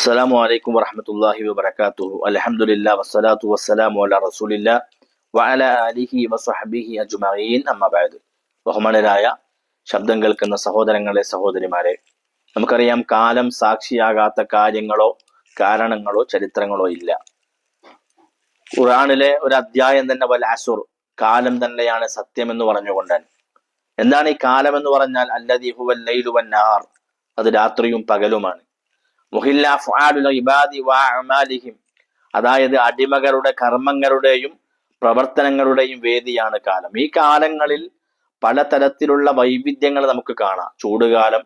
അസ്സലാമു അലൈക്കും വറഹ്മത്തുള്ളാഹി വബറകാതുഹു. അൽഹംദുലില്ലാഹി വസ്സലാത്തു വസ്സലാമു അലാ റസൂലില്ലാഹി വഅലാ ആലിഹി വസഹ്ബിഹി അജ്മഈൻ. അമ്മാ ബഅദ്. ബഹുമാനരായ ശബ്ദം കേൾക്കുന്ന സഹോദരങ്ങളെ, സഹോദരിമാരെ, നമുക്കറിയാം, കാലം സാക്ഷിയാകാത്ത കാര്യങ്ങളോ കാരണങ്ങളോ ചരിത്രങ്ങളോ ഇല്ല. ഖുർആനിലെ ഒരു അധ്യായം തന്നെ വൽ അസ്ർ, കാലം തന്നെയാണ് സത്യം എന്ന് പറഞ്ഞുകൊണ്ടാണ്. എന്താണ് ഈ കാലം എന്ന് പറഞ്ഞാൽ? അല്ലദീ ഹുവൽ ലൈലു വൻ നഹാർ, അത് രാത്രിയും പകലുമാണ്. മുഹില്ല അഫ്ആലുൽ ഇബാദി വഅഅമാലിഹിം, അതായത് അടിമകളുടെ കർമ്മങ്ങളുടെയും പ്രവർത്തനങ്ങളുടെയും വേദിയാണ് കാലം. ഈ കാലങ്ങളിൽ പലതരത്തിലുള്ള വൈവിധ്യങ്ങൾ നമുക്ക് കാണാം. ചൂടുകാലം,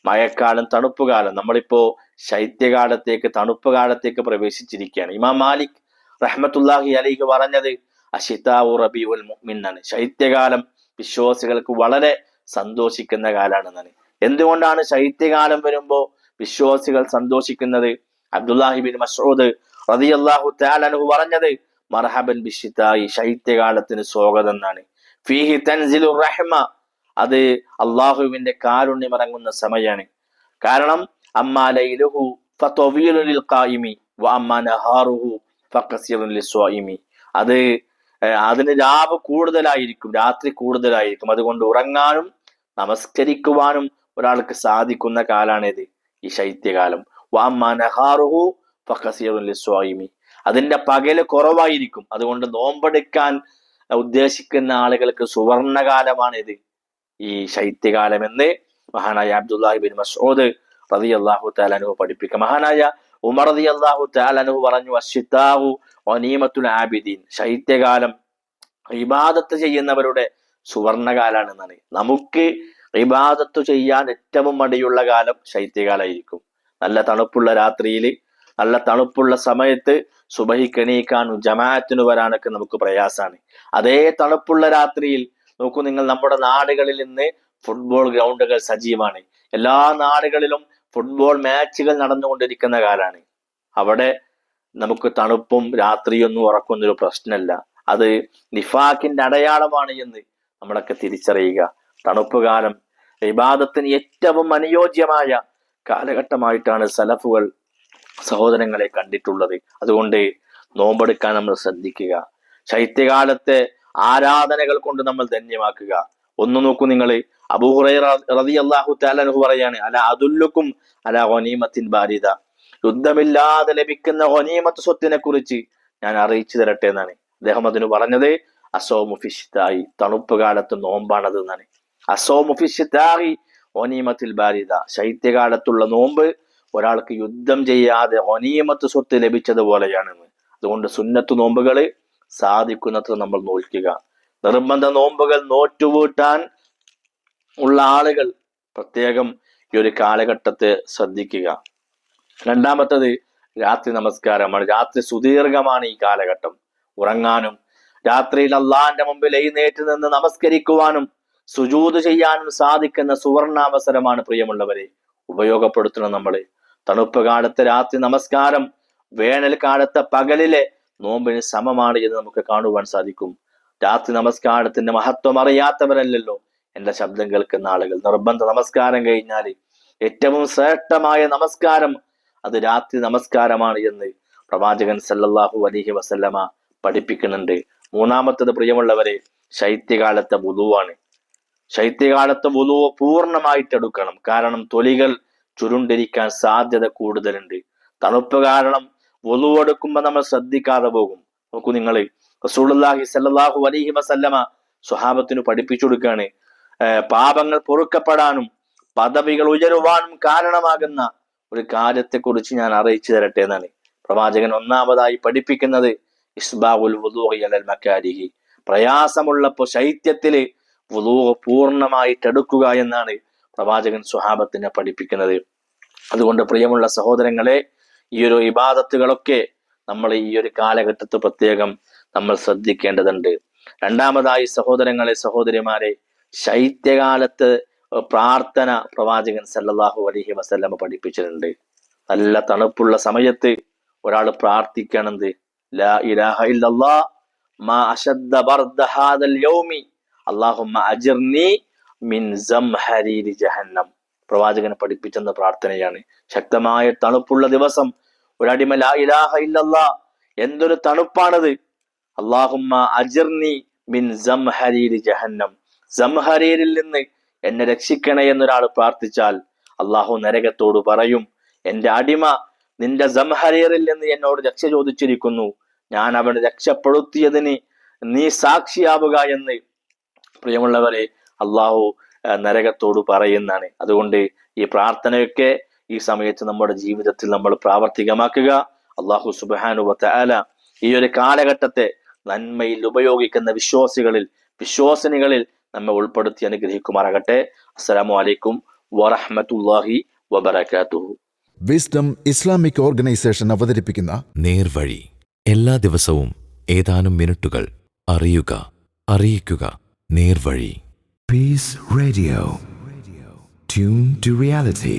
മഴക്കാലം, തണുപ്പുകാലം. നമ്മളിപ്പോ ശൈത്യകാലത്തേക്ക്, തണുപ്പ് കാലത്തേക്ക് പ്രവേശിച്ചിരിക്കുകയാണ്. ഇമാം മാലിക് റഹ്മത്തുള്ളാഹി അലൈഹി പറഞ്ഞത് അശിതാഉ റബീഉൽ മുഅ്മിൻ ആണ്. ശൈത്യകാലം വിശ്വാസികൾക്ക് വളരെ സന്തോഷിക്കുന്ന കാലാണെന്നാണ്. എന്തുകൊണ്ടാണ് ശൈത്യകാലം വരുമ്പോ വിശ്വാസികൾ സന്തോഷിക്കുന്നത്? അബ്ദുല്ലാഹി ബിൻ മസ്ഊദ് റളിയല്ലാഹു തആല അൻഹു പറഞ്ഞത് മർഹബൻ ബിശ്ശിതായി, ശൈത്യകാലത്തിന് സ്വാഗതം എന്നാണ്. ഫീഹി തൻസിലു റഹ്മ, അത് അള്ളാഹുവിന്റെ കാരുണ്യം ഇറങ്ങുന്ന സമയമാണ്. കാരണം അമ്മാ ലൈലുഹു ഫതവീലു ലിൽ ഖായിമി വഅമ്മാ നഹാറുഹു ഫഖസിറുൻ ലിസ്വായിമി, അതിന് രാവ് കൂടുതലായിരിക്കും, രാത്രി കൂടുതലായിരിക്കും. അതുകൊണ്ട് ഉറങ്ങാനും നമസ്കരിക്കുവാനും ഒരാൾക്ക് സാധിക്കുന്ന കാലാണിത്, ഈ ശൈത്യകാലം. വഅമ്മാ നഹാറുഹു ഫഖസിറുൻ ലിസ്വായിമി, അതിന്റെ പകല് കുറവായിരിക്കും. അതുകൊണ്ട് നോമ്പെടുക്കാൻ ഉദ്ദേശിക്കുന്ന ആളുകൾക്ക് സുവർണകാലമാണിത്, ഈ ശൈത്യകാലം എന്ന് മഹാനായ അബ്ദുല്ലാഹി ബിൻ മസ്ഊദ് റളിയല്ലാഹു തആല അൻഹു പഠിപ്പിക്കുക. മഹാനായ ഉമർ റളിയല്ലാഹു തആല അൻഹു പറഞ്ഞു അശ്ശിതാഉ ഗനീമത്തുൽ ആബിദീൻ, ശൈത്യകാലം ഇബാദത്ത് ചെയ്യുന്നവരുടെ സുവർണകാലാണെന്നാണ്. നമുക്ക് ഇബാദത്ത് ചെയ്യാൻ ഏറ്റവും മടിയുള്ള കാലം ശൈത്യകാലമായിരിക്കും. നല്ല തണുപ്പുള്ള രാത്രിയിൽ, നല്ല തണുപ്പുള്ള സമയത്ത് സുബഹിക്ക് എണീക്കാനും ജമാഅത്തിന് വരാനൊക്കെ നമുക്ക് പ്രയാസമാണ്. അതേ തണുപ്പുള്ള രാത്രിയിൽ നോക്കൂ നിങ്ങൾ, നമ്മുടെ നാടുകളിൽ ഇന്ന് ഫുട്ബോൾ ഗ്രൗണ്ടുകൾ സജീവമാണ്. എല്ലാ നാടുകളിലും ഫുട്ബോൾ മാച്ചുകൾ നടന്നുകൊണ്ടിരിക്കുന്ന കാലാണ്. അവിടെ നമുക്ക് തണുപ്പും രാത്രിയൊന്നും ഉറക്കുന്നൊരു പ്രശ്നമല്ല. അത് നിഫാഖിന്റെ അടയാളമാണ് എന്ന് നമ്മളൊക്കെ തിരിച്ചറിയുക. തണുപ്പ് കാലം ഇബാദത്തിന് ഏറ്റവും അനുയോജ്യമായ കാലഘട്ടമായിട്ടാണ് സലഫുകൾ സഹോദരങ്ങളെ കണ്ടിട്ടുള്ളത്. അതുകൊണ്ട് നോമ്പെടുക്കാൻ നമ്മൾ ശ്രദ്ധിക്കുക. ശൈത്യകാലത്തെ ആരാധനകൾ കൊണ്ട് നമ്മൾ ധന്യമാക്കുക. ഒന്ന് നോക്കൂ നിങ്ങൾ, അബൂ ഹുറൈറ റളിയല്ലാഹു തആല അൻഹു പറയാണ് അല അദുല്ലുക്കും അല ഗനീമത്തിൻ ബാരിദ, യുദ്ധമില്ലാതെ ലഭിക്കുന്ന ഗനീമത്ത് സ്വത്തിനെ കുറിച്ച് ഞാൻ അറിയിച്ചു തരട്ടെ എന്നാണ് അദ്ദേഹം അതിന് പറഞ്ഞത്. അസൗമു ഫിശ്തായി, തണുപ്പ് കാലത്ത് നോമ്പാണത് എന്നാണ്. അസൗമു ഫിശ്തായി ഗനീമത്തിൽ ബാരിദ, ശൈത്യകാലത്തുള്ള നോമ്പ് ഒരാൾക്ക് യുദ്ധം ചെയ്യാതെ ഗനീമത്ത് സ്വത്ത് ലഭിച്ചതുപോലെയാണെന്ന്. അതുകൊണ്ട് സുന്നത്ത് നോമ്പുകൾ സാധിക്കുന്നത്ര നമ്മൾ നോക്കുക. നിർബന്ധ നോമ്പുകൾ നോറ്റുവീട്ടാൻ ഉള്ള ആളുകൾ പ്രത്യേകം ഈ ഒരു കാലഘട്ടത്തെ ശ്രദ്ധിക്കുക. രണ്ടാമത്തത് രാത്രി നമസ്കാരമാണ്. രാത്രി സുദീർഘമാണ് ഈ കാലഘട്ടം. ഉറങ്ങാനും രാത്രിയിൽ അള്ളാഹിന്റെ മുമ്പിൽ എഴുന്നേറ്റ് നിന്ന് നമസ്കരിക്കുവാനും സുജൂദ് ചെയ്യാനും സാധിക്കുന്ന സുവർണാവസരമാണ്. പ്രിയമുള്ളവരെ, ഉപയോഗപ്പെടുത്തണം നമ്മൾ. തണുപ്പ് കാലത്തെ രാത്രി നമസ്കാരം വേനൽക്കാലത്തെ പകലിലെ നോമ്പിന് സമമാണ് എന്ന് നമുക്ക് കാണുവാൻ സാധിക്കും. രാത്രി നമസ്കാരത്തിന്റെ മഹത്വം അറിയാത്തവരല്ലല്ലോ എന്റെ ശബ്ദം കേൾക്കുന്ന ആളുകൾ. നിർബന്ധ നമസ്കാരം കഴിഞ്ഞാൽ ഏറ്റവും ശ്രേഷ്ഠമായ നമസ്കാരം അത് രാത്രി നമസ്കാരമാണ് എന്ന് പ്രവാചകൻ സല്ലല്ലാഹു അലൈഹി വസല്ലമ പഠിപ്പിക്കുന്നുണ്ട്. മൂന്നാമത്തത് പ്രിയമുള്ളവരെ, ശൈത്യകാലത്തെ വുളൂവാണ്. ശൈത്യകാലത്തെ വുളൂ പൂർണ്ണമായിട്ട് എടുക്കണം. കാരണം തൊലികൾ ചുരുണ്ടിരിക്കാൻ സാധ്യത കൂടുതലുണ്ട്. തണുപ്പ് കാരണം വുളൂ എടുക്കുമ്പോൾ നമ്മൾ ശ്രദ്ധിക്കാതെ പോകും. നോക്കൂ നിങ്ങൾ, റസൂലുള്ളാഹി സ്വല്ലല്ലാഹു അലൈഹി വസല്ലമ സ്വഹാബത്തിന് പഠിപ്പിച്ചു കൊടുക്കുകയാണ്, പാപങ്ങൾ പൊറുക്കപ്പെടാനും പദവികൾ ഉയരുവാനും കാരണമാകുന്ന ഒരു കാര്യത്തെ കുറിച്ച് ഞാൻ അറിയിച്ചു തരട്ടെ എന്നാണ് പ്രവാചകൻ ഒന്നാമതായി പഠിപ്പിക്കുന്നത്. ഇസ്ബാഉൽ വുളൂഇ അലൽ മകാരിഹി, പ്രയാസമുള്ളപ്പോൾ ശൈത്യത്തില് വുളൂ പൂർണ്ണമായിട്ട് എടുക്കുക എന്നാണ് പ്രവാചകൻ സ്വഹാബത്തിനെ പഠിപ്പിക്കുന്നത്. അതുകൊണ്ട് പ്രിയമുള്ള സഹോദരങ്ങളെ, ഈ ഒരു ഇബാദത്തുകളൊക്കെ നമ്മൾ ഈ ഒരു കാലഘട്ടത്തിൽ പ്രത്യേകം നമ്മൾ ശ്രദ്ധിക്കേണ്ടതുണ്ട്. രണ്ടാമതായി സഹോദരങ്ങളെ, സഹോദരിമാരെ, ശൈത്യകാലത്ത് പ്രാർത്ഥന പ്രവാചകൻ സല്ലല്ലാഹു അലൈഹി വസല്ലമ പഠിപ്പിച്ചിട്ടുണ്ട്. നല്ല തണുപ്പുള്ള സമയത്ത് ഒരാൾ പ്രാർത്ഥിക്കണത് ലാ ഇലാഹ ഇല്ലല്ലാഹ് മാ അശദ്ദ ബർദ ഹാദൽ യൗമി അല്ലാഹുമ്മ അജിർനി മിൻ സംഹരീരി ജഹന്നം. പ്രവാചകൻ പഠിപ്പിച്ചെന്ന പ്രാർത്ഥനയാണ്. ശക്തമായ തണുപ്പുള്ള ദിവസം ഒരടിമ ലാ ഇലാഹ ഇല്ലല്ലാ, എന്തൊരു തണുപ്പാണത്. അല്ലാഹുമ്മ അജിർനി മിൻ സംഹരീരി ജഹന്നം, സംഹരീരിൽ നിന്ന് എന്നെ രക്ഷിക്കണേ എന്നൊരാൾ പ്രാർത്ഥിച്ചാൽ അള്ളാഹു നരകത്തോട് പറയും, എന്റെ അടിമ നിന്റെ സംഹരീറിൽ നിന്ന് എന്നോട് രക്ഷ ചോദിച്ചിരിക്കുന്നു, ഞാൻ അവനെ രക്ഷപ്പെടുത്തിയതിന് നീ സാക്ഷിയാവുക എന്ന് പ്രിയമുള്ളവരെ അള്ളാഹു നരകത്തോട് പറയുന്നതാണ്. അതുകൊണ്ട് ഈ പ്രാർത്ഥനയൊക്കെ ഈ സമയത്ത് നമ്മുടെ ജീവിതത്തിൽ നമ്മൾ പ്രാവർത്തികമാക്കുക. അള്ളാഹു സുബ്ഹാനഹു വ തആല ഈ ഒരു കാലഘട്ടത്തെ നന്മയിൽ ഉപയോഗിക്കുന്ന വിശ്വാസിനികളിൽ നമ്മെ ഉൾപ്പെടുത്തി അനുഗ്രഹിക്കുമാറാകട്ടെ. അസ്സലാമു അലൈക്കും വറഹ്മത്തുള്ളാഹി വബറകാതുഹു. വിസ്ഡം ഇസ്ലാമിക് ഓർഗനൈസേഷൻ അവതരിപ്പിക്കുന്ന നേർവഴി, എല്ലാ ദിവസവും ഏതാനും മിനിറ്റുകൾ അറിയിക്കുക. നേർവഴി. Peace Radio. Tune to reality.